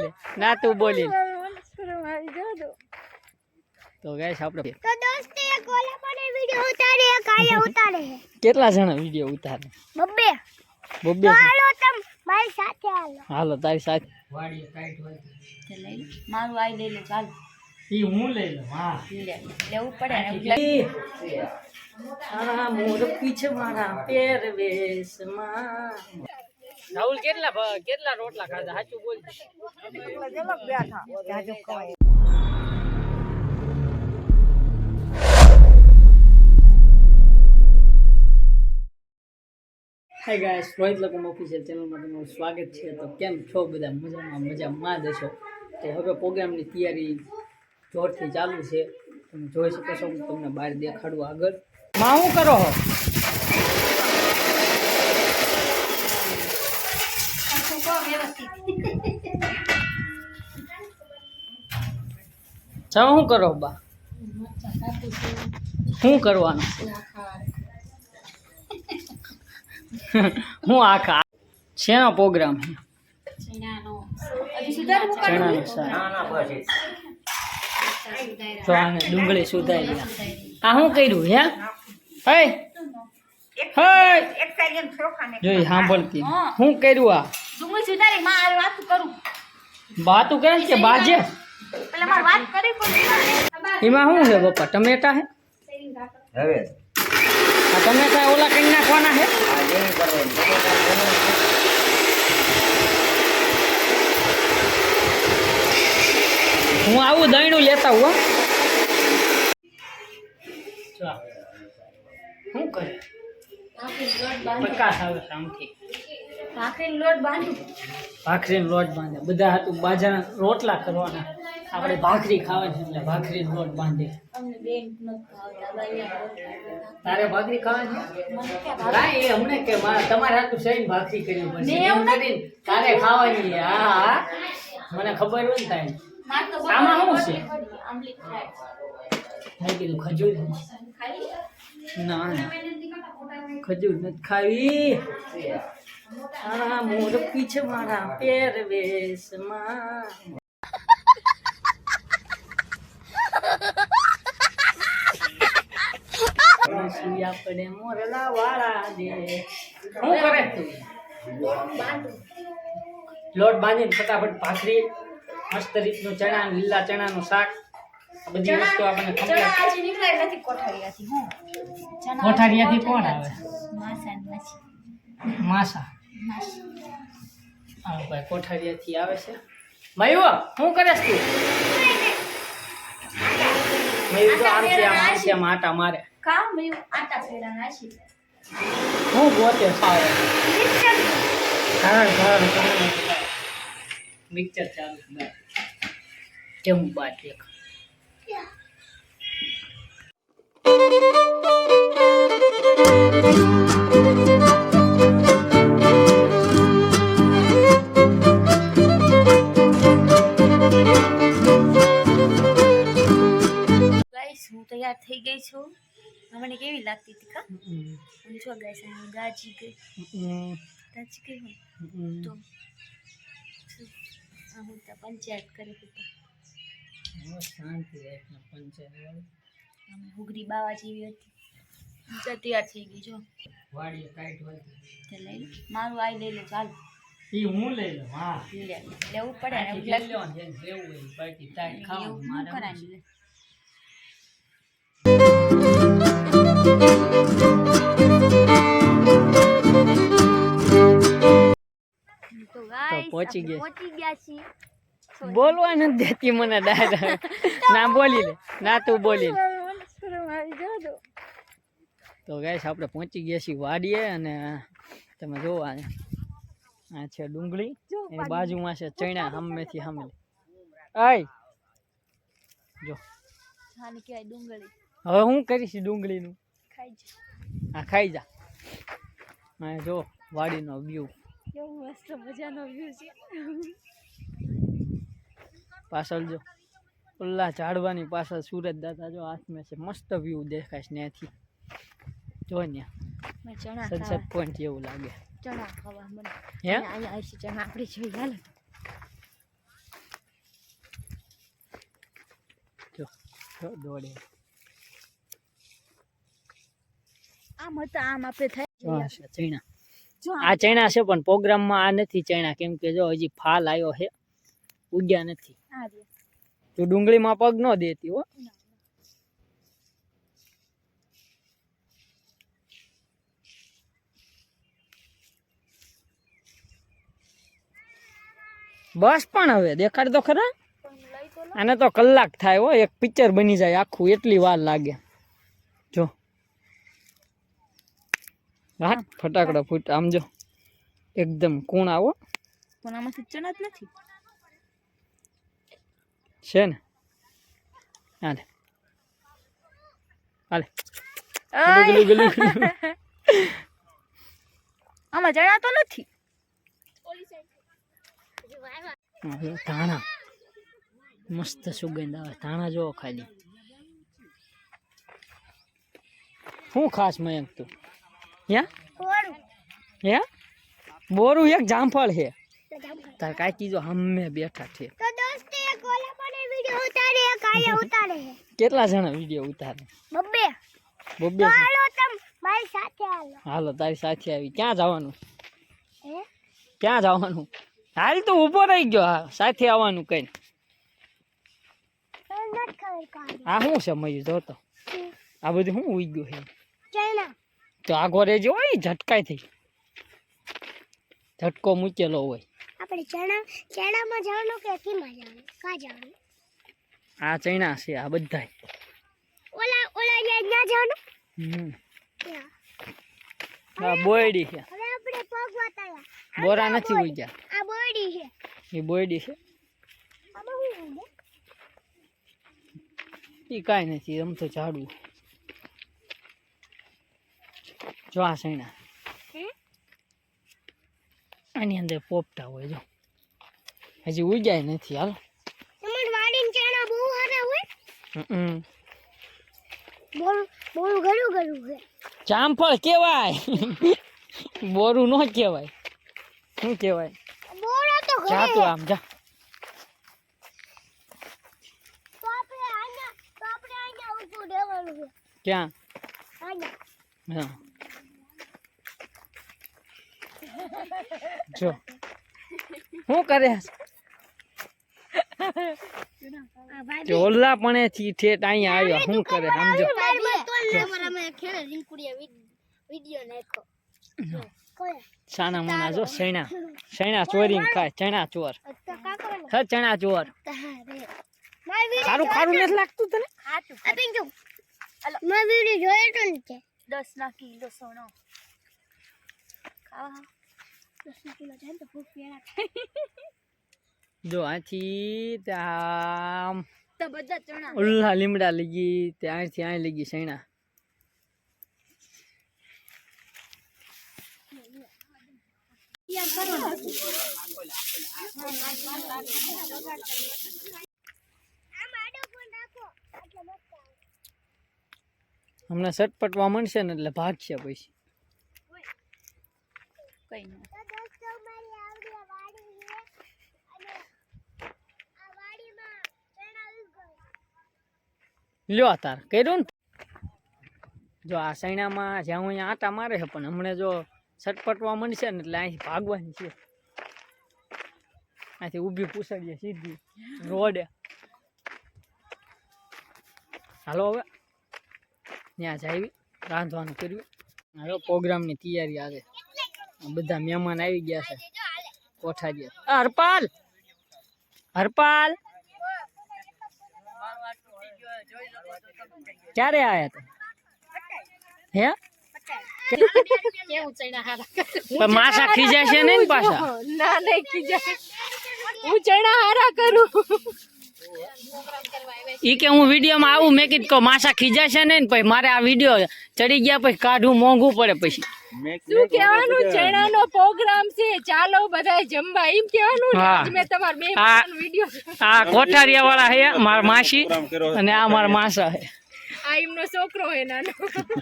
લે ના તું બોલી તો ગાઈસ આપણે તો દોસ્તો એક ઓલા પર વિડિયો ઉતારે કાલે ઉતારે કેટલા જણા વિડિયો ઉતારે બબ્બે બબ્બે હાલો તમ મારી સાથે હાલો તારી સાથે વાડી ટાઈટ હોય તે લઈ લે મારું આઈ લઈ લે ચાલ ઈ હું લઈ લઉં હા લેવું પડે ને આ મોર પીછે મારા પહેરવેશમાં રાહુલ કેટલા રોટલા ખાધા સાચું બોલ હાય ગાઈસ રોહિત લકમ ઓફિશિયલ ચેનલમાં તમારું સ્વાગત છે તો કેમ છો બધા મજામાં જ હશો તો હવે પ્રોગ્રામની તૈયારી જોરથી ચાલુ છે તમે જોઈ શકો છો હું તમને બહાર દેખાડું આગળ માં શું કરો હો શું કરો બા શું કરવાનું હું આખા શેનો પ્રોગ્રામ છે ચણાનું શાક તો આને ડુંગળી સુધારી આ શું કર્યું હે જોઈ સાંભળતી શું કર્યું આ ડુંગળી સુધારી માં આ વાત કરું બાતું કરે કે બાજે પેલા માર વાત કરી પણ એમાં શું છે પપ્પા ટમેટા હે હવે આ ટમેટા ઓલા કઈ નાખવાના છે આ જેની કરવાનું હું આવું દહીણું લેતા હું શું કરે પ્રકાશ આવે સામથી ભાખરીનો લોટ બાંધું ભાખરીનો લોટ બાંધે બધા હતું બાજરાના રોટલા કરવાના આપણે ભાખરી ખાવાની એટલે ભાખરીનો લોટ બાંધે અમને બેન નથી ભાવતા બાયા તારે ભાખરી ખાવાની હા એ અમને કે તમારે હાથું સહીને ભાખરી કરવી પડશે એમ કરીને તારે ખાવાની હા મને ખબર હોય ને તારે આમાં શું છે આંબલી ફ્રાય મેં કીધું ખજૂર ના ખજૂર નથી ખાવી આ મોર પીછે મારા પહેરવેશમાં આપણે મોરલા વાળા દે શું કરે તું લોટ બાંધીને ફટાફટ ભાખરી મસ્ત રીતનું ચણા લીલા ચણાનું શાક આ બધી વસ્તુ આપણને ચણા આજે નીકળ્યા નથી કોઠારીયાથી હું ચણા કોઠારીયાથી કોણ આવે માસા નથી માસા હા ભાઈ કોઠારીયાથી આવે છે મયુર શું કરે તું મયુર તો આમ આટા મારે કામ મેં આટા ફેરા નાખી હું ગોતે ખાવ મિક્સર ચાલુ કેવું બાદ દેખ હું તૈયાર થઈ ગઈ છું મને કેવી લાગતી હતી કા હું છો ગાઈસ હું ગાજી ગઈ તો હું તો પંચાયત કરી હતી શાંતિ પંચાયત અમે હુગરી બાવા જેવી હતી હું તો તૈયાર થઈ ગઈ જો વાડી ટાઈટ હોય તે લઈ લે મારું આઈ લઈ લે ચાલ ઈ હું લઈ લઉં હા લેવું પડે ને લેવું હોય પાર્ટી ટાઈટ ખાવાનું મારે કરાવી લે તો ગાઈસ પહોંચી ગયા છીએ બોલવા નથી દેતી મને ડાયરેક્ટ ના બોલી લે ના તું બોલી લે તો ગાઈસ આપણે પહોંચી ગયા છીએ વાડીએ અને તમે જોવો આ છે ડુંગળી એની બાજુમાં છે ચણા સામેથી સામે આય જો આને કહેવાય ડુંગળી હવે હું કરીશ ડુંગળીનું ખાઈ જા હા ખાઈ જા હા જો વાડીનો વ્યૂ કેવો મસ્ત મજાનો વ્યૂ છે પાછળ જો ઓલા ઝાડવાની પાછળ સુરત દાદા જો હાથમાં છે મસ્ત વ્યૂ દેખાય છે ત્યાંથી જો ને ચણા સનસેટ પોઈન્ટ જેવું લાગે ચણા ખાવા મને હે અહીંયા આવી ચણા આપણે જોઈ હાલ જો દોડે આમ હતા આમ આપણે જો થાય આ છે ચણા જો આ ચણા છે પણ પ્રોગ્રામમાં આ નથી ચણા કેમ કે જો હજી ફાલ આવ્યો છે ઉગ્યા નથી આ રે તું ડુંગળીમાં પગ ન દેતી હો બસ પણ હવે દેખાડ તો ખરા પણ લઈ તો લો આને તો કલાક થાય હો એક પિક્ચર બની જાય આખું એટલી વાર લાગે જો હા ફટાકડા ફૂટ આમ જો એકદમ કુણ આવો પણ આમાંથી ચણા જ નથી છે ને હાલે હાલે ગલું ગલું ગલું આમાં ચણા તો નથી ધાણા મસ્ત સુગંધ આવે ધાણા જોવો ખાલી શું ખાસ મયંક તું યા કોરું હે બોરું એક જામફળ છે તો જામફળ. તાર કાકી જો હમે બેઠા છે તો દોસ્તો એક ઓલા પણ વિડિયો ઉતારે એક આયા ઉતારે છે કેટલા જણા વિડીયો ઉતારે બબ્બે બબ્બે તો છે. હાલો તમ મારી સાથે હાલો હાલો તારી સાથે આવી ક્યાં જવાનું હે ક્યાં જવાનું હાલ તો ઊભો રહી ગયો હા સાથે આવવાનું કઈ તને નથી ખબર કાઢી આ શું છે મયું જોતો આ બધું શું ઉઈ ગયું છે ચાઇના તો આગો રેજો હોય ઝટકાઈ થઈ ઝટકો મૂકેલો હોય આપણે ચાઇનામાં જવાનું કે કીમાં જવાનું કા જવાનું આ ચણા છે આ બધા ઓલા ત્યાં જવાનું ત્યાં. આ બોયડી છે હવે આપણે પગ વાતાયા બોરા નથી ઉઈ ગયા આ બોડી છે એ બોયડી છે આમાં શું છે એ કાંઈ નથી એમ તો ઝાડું જો આ સૈણા હે આની અંદર પોપટા હોય જો હજી ઉગ્યા નથી હાલો તમાર વાડીન ચાણા બહુ સારા હોય હમ. બહુ ઘરું છે જામફળ કેવાય બોરું ન કહેવાય શું કહેવાય બોરો તો ઘરે જા તું આમ જા તો આપણે આયા ઊભું રહેવાનું છે ક્યાં આયા હા જો શું કરે આ ભાઈ ચોલા પણ થી ઠેઠ અહીંયા આવ્યો શું કરે સમજો વિડિયો નાખો કોઈ સાના મુના જો સૈણા સૈણા ચોરીને ખાય ચણા ચોર તો કા કરવાનું હ ચણા ચોર તારે મારી વિડિયો ખારું ખારું નથી લાગતું તને હાટું આ પિંજુ મારી વિડિયો જોયો તો ને તે 10 ના કિલો સોનો ખાવા 10 કિલો જાય તો ભૂખ પેલા જો આથી ત્યાં તો બધા ચણા ઉલ્લા લીમડા લગી ત્યાંથી અહીં લગી સૈણા હમણાં સટપટવા મળશે ને એટલે ભાગશે પછી કઈ ન તો દોસ્તો મારી આવડી વાડી છે અને આ વાડીમાં ચણા ઉગો લ્યો તાર કર્યું ને જો આ સૈણામાં જ્યાં અહીંયા આટા મારે છે પણ હમણાં જો સટપટવા મળશે ને એટલે અહીંથી ભાગવાની છે અહીંથી ઊભી પૂછડીએ સીધી રોડે હાલો હવે ત્યાં જાવી રાંધવાનું કર્યું હવે પ્રોગ્રામની તૈયારી આવે બધા મહેમાન આવી ગયા છે કોઠારીએ હરપાલ હરપાલ ક્યારે આયા હતા હે કેવું ચણા હારા પણ માસા ખીજાશે ને પાછા ના નહીં ખીજાય હું ચણા હારા કરું ઈ કે હું વિડીયોમાં આવું મેં કીધું કે માસા ખીજાશે ને પછી મારે આ વિડીયો ચડી ગયા પછી કાઢવું મોંઘું પડે પછી શું કહેવાનું ચણાનો પ્રોગ્રામ છે ચાલો બધાય જમવા એમ કહેવાનું ને? હા. આજ મેં તમાર બે આ- વિડિયો આ કોઠારિયા વાળા હે મારા માસી અને આ મારા માસા હે આ એમનો છોકરો હે નાનો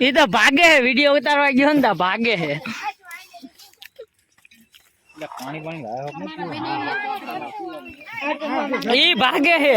એ તો ભાગે હે વિડીયો ઉતારવા ગયો ને તો ભાગે હે ઈ ભાગે હે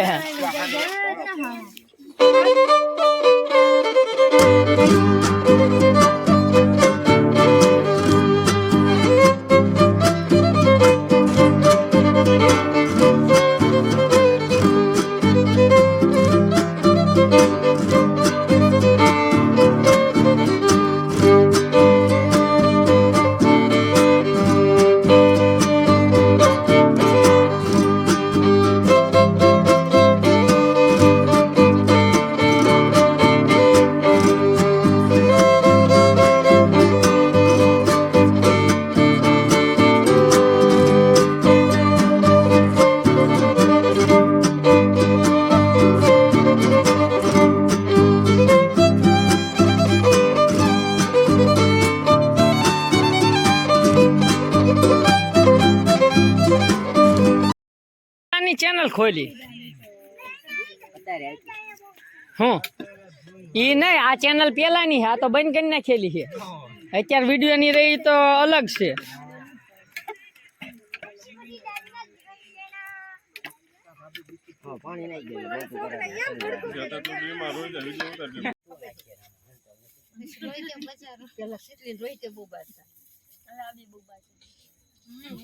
ચેનલ ખોલી હું ઈ નહીં આ ચેનલ પેલાની છે આ તો બંધ કરી નાખેલી છે અત્યારે વિડીયો ની રહી તો અલગ છે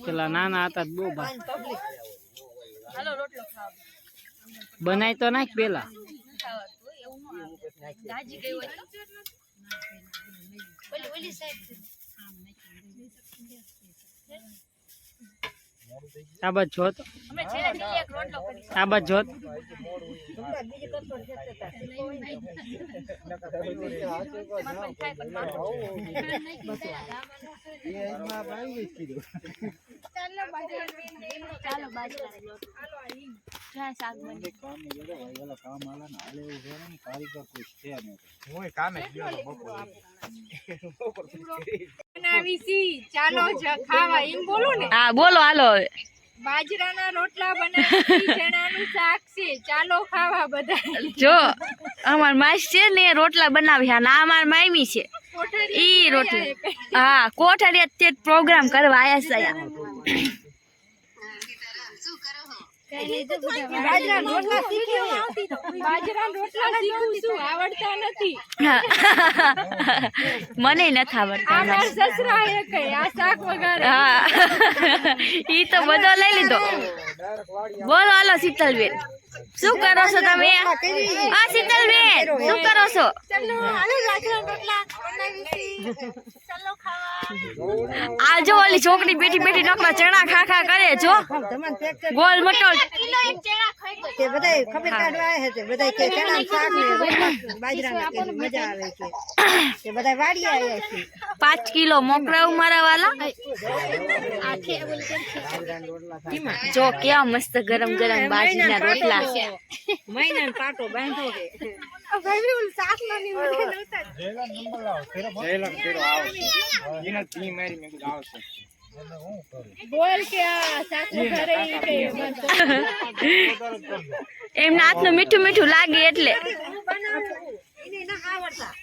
પેલા નાના હતા બહુ હાલો રોટલો ખાવ બનાય તો નાખ પેલા એવું ન આવે દાજી ગઈ હોય તો ઓલી સાઈડ આ બાજુ જોત અમે છેલ્લે છેલ્લે એક રોટલો કરી આ બાજુ જોત ચાલો બાજુ ચાલ શાક બની ચાલો ખાવા એમ બોલો ને હા બોલો હાલો હવે બાજરાના રોટલા બનાવી ચણાનું શાક છે ચાલો ખાવા બધા જો અમાર માસ છે ને રોટલા બનાવી અને આ અમાર માયમી છે ઈ રોટલા હા કોઠારી તે પ્રોગ્રામ કરવા આયા છે બાજરાના રોટલા શીખું છું આવડતા નથી મને નથી આવડતા આ માર સસરા એ કઈ આ શાક વગાડે હા ઈ તો બધો લઈ લીધો બોલો હાલો શીતલબેન શું કરો છો તમે હા શીતલબેન શું કરો છો ચાલો હાલો બાજરાના રોટલા બનાવી ચાલો ખાવા આ જો ઓલી છોકરી બેઠી બેઠી નકરા ચણા ખા ખા કરે જો ગોલ મટોલ કિલો એક ચણા ખાઈ ગઈ તે બધાય ખબર કાઢવા આવ્યા છે બધાય કે ચણા શાક ને રોટલા બાજરાના કે મજા આવે છે તે બધાય વાડી આવ્યા છે 5 કિલો મોકલાવ મારા વાલા જો કેવા મસ્ત ગરમ ગરમ બાજરીના રોટલા છે મહિનાનો પાટો બાંધો છે ભાઈ ઓલ શાક નાની મને નહોતા બોલ કે આ શાક વઘારે ઈ કે એમના હાથનું મીઠું મીઠું લાગે એટલે એને ના આવડતા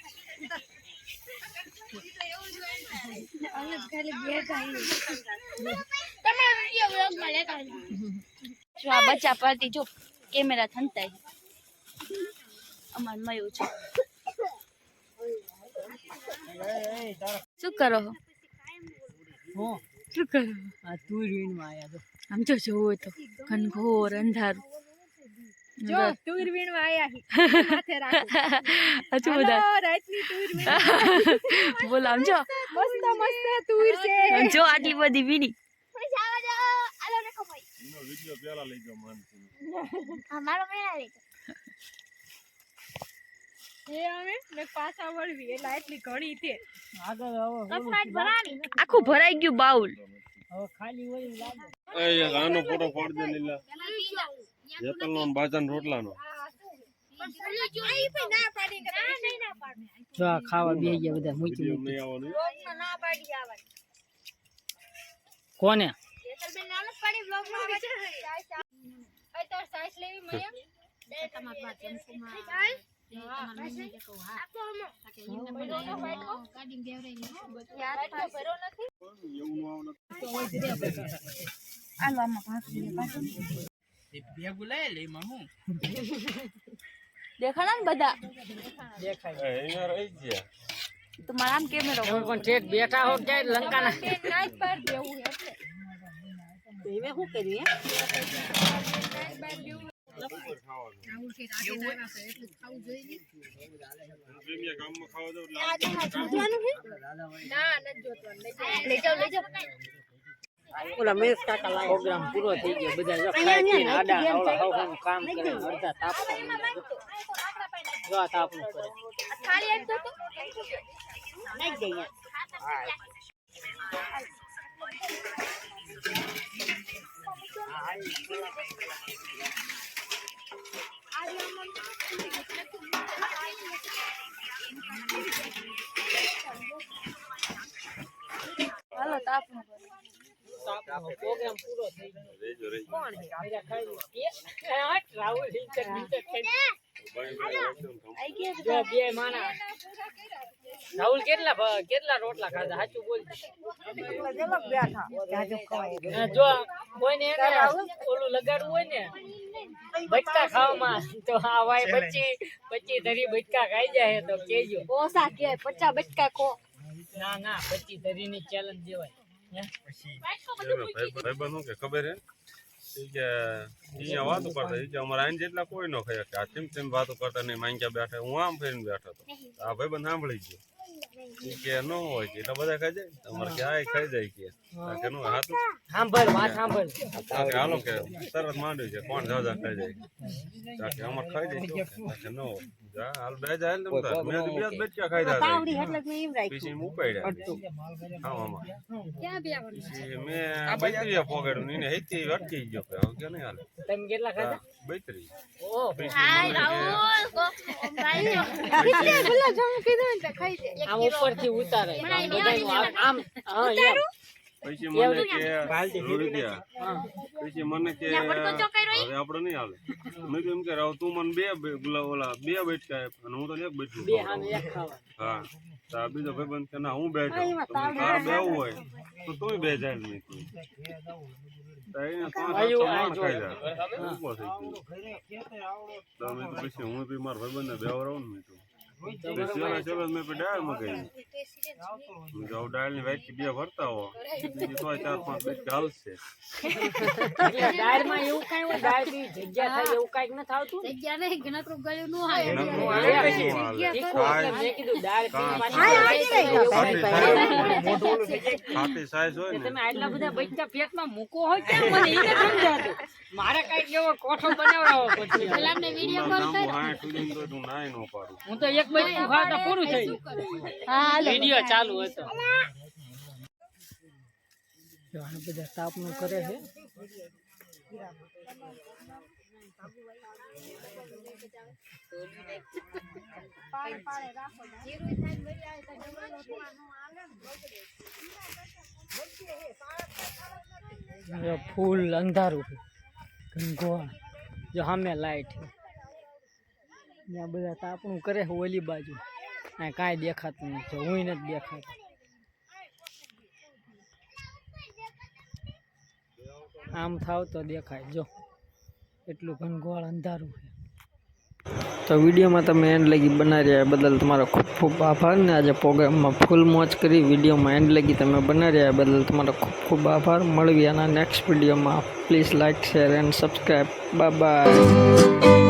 તમે વિડિયો વ્લોગમાં લેતા જો આ બચ્ચા પડતી જો કેમેરા થંતાય અમાર મયું છે શું કરો છો? હું શું કરો આ તુર વીણમાં આયા તો આમ જો જોવો તો ઘનઘોર અંધારું જો તુર વીણવા આયા માથે રાખો હજુ બધા હાલો, રાતની તુર વીણવા બોલો આમ જો મસ્ત મસ્ત તુર છે જો આટલી બધી વીણી જાવા દો આલો ને કમાઈ એનો વિડિયો પેલા લઈ ગયો માનસી અમારો પેલા લઈ એ અમે ને પાછા વળવી એટલે આટલી ઘણી છે આગળ હવે કપડાં ભરાણી આખું ભરાઈ ગયું બાઉલ હવે ખાલી હોય એમ લાગે એ આનો ફોટો પાડ દે લીલા જેતલનો ને બાજરાના રોટલાનો ના પાડી કે ના પાડી જો આ ખાવા બેહી ગયા બધા મૂકી વિડિયો મૂકી નહીં આવવાનું બ્લોગમાં ના પાડી આવે કોને જેતલબેન નામ જ પાડી બ્લોગમાં આવે છે આ તો સાઈઝ લેવી મયા દે તમાર પાસે જમકુમાં ભેગું લઈ લે એમાં હું દેખાણા ને બધા દેખાય અહીંયા રહી ગયા તો મારા આમ કેમેરો તમે પણ ઠેઠ બેઠા હો ક્યાંય લંકાના નાઈટ પર દેવું એટલે એને શું કર્યું પ્રીમિયર ગામમાં ખાવા દો ના નથી જોતવાનું લઈ જાઓ ઓલા મહેશ કાકા લાય પ્રોગ્રામ પૂરો થઈ ગયો બધા જો ખાઈ પીને આડા અવળા હવનું કામ કરે અડધા તાપ જો આ તાપનું કરે થાળી આપ દો તો નાઈ જઈએ હાલો તાપનું પ્રોગ્રામ પૂરો થઈ ગયો રેજો રેજો કોણ છે આયા ખાઈ રાહુલ જો બે માણા રાહુલ કેટલા રોટલા ખાધા સાચું બોલ બેઠા જાજો ખવાય જો કોઈને એને ઓલું લગાડવું હોય ને બચકા ખાવામાં તો આ ભાઈ 25 ધરી બચકા ખાઈ જાય તો કેજો ઓસા કે 50 બચકા કો ના 25 ધરી ની ચેલેન્જ દેવાય ભાઈબંધ શું કે ખબર હે ઈ કે અહીંયા વાતો કરતા ઈ કે અમારા આઈને જેટલા કોઈ ન ખાય કે આ તેમ વાતો કરતા નહીં માંગ્યા બેઠા હું આમ ફરીને બેઠો હતો આ ભાઈબંધ સાંભળી ગયો ઈ કે ન હોય કે એટલે બધા ખાઈ જાય તમારે કે આ ખાઈ જાય કે નું હાથું સાંભળ વાત સાંભળ કે હાલો કે તરત માંડ્યું છે કોણ જાજા ખાઈ જાય કે અમારે ખાઈ જાય કે ન હોય જા હાલ બે જાય ને તમ મેં તો બે બચ્ચા ખાઈ જાય તાવડી એટલે મેં એમ રાખ્યું પછી મુકાડ્યા હા મામા ક્યાં બેવાનું પછી મેં 32 પોગાડ્યું ને એને હેતી અટકી ગયો કે હવે કે નહીં હાલે તમે કેટલા ખાધા 32 ઓહ હાય રાહુલ કેટલે ગુલા જમ કીધું ને ખાઈ દે આમ ઉપરથી ઉતારે આમ હા યાર પછી મને કે રોડી ગયા પછી મને કે હવે આપણે નહીં હાલે મેં તો એમ કે રાવ તું મને બે ઓલા બે બચકા આપ અને હું તો એક બચકું બે હામે એક ખાવા હા તો આ બીજો ભાઈબંધ કે ના હું બે જાઉં તારે બેવું હોય તો તું બે જાય નહીં તું તો એને ત્રણ ખાઈ જાય ઉભો થઈ ગયો તો મેં તો પછી હું બી મારા ભાઈબંધને બેવરાવું ને મેં તો ચલો મેં ડાળ મગાવી જાઉં ડાળ ની વાઈટ બે ભરતા હો બીજી 4-5 બેટ હાલશે દાળમાં એવું કાંઈ હોય દાળ બી જગ્યા થાય એવું કાંઈક નથી આવતું જગ્યા નહીં ગણકરું ગળ્યું નો હાલે મેં કીધું દાળ ખાટી સાઈઝ હોય ને તમે આટલા બધા બચ્ચા પેટમાં મૂકો હોય કેમ મને એ નથી સમજાતું મારે કાંઈક એવો કોઠો બનાવડાવવો પડશે પેલા અમને વિડિયો કોલ લાંબુ હાય સુધી તો તું નાય નો પાડું હું તો એક બચ્ચું ખાતા પૂરું થઈ વિડીયો ચાલુ હતો જો આ બધા તાપનું કરે છે ફૂલ અંધારું છે ઘનઘોર જો સામે લાઈટ છે ત્યાં બધા તાપણું કરે છે ઓલી બાજુ આ કાંઈ દેખાતું નથી હું નથી દેખાતું આમ થાવ તો દેખાય જો એટલું ઘનઘોર અંધારું છે તો વિડીયોમાં તમે એન્ડ લગી બનાવી રહ્યા બદલ તમારો ખૂબ ખૂબ આભાર ને આજે પ્રોગ્રામમાં ફૂલ મોજ કરી વિડીયોમાં એન્ડ લગી તમે બનાવી રહ્યા બદલ તમારો ખૂબ ખૂબ આભાર મળવી આના નેક્સ્ટ વિડીયોમાં please like share and subscribe bye bye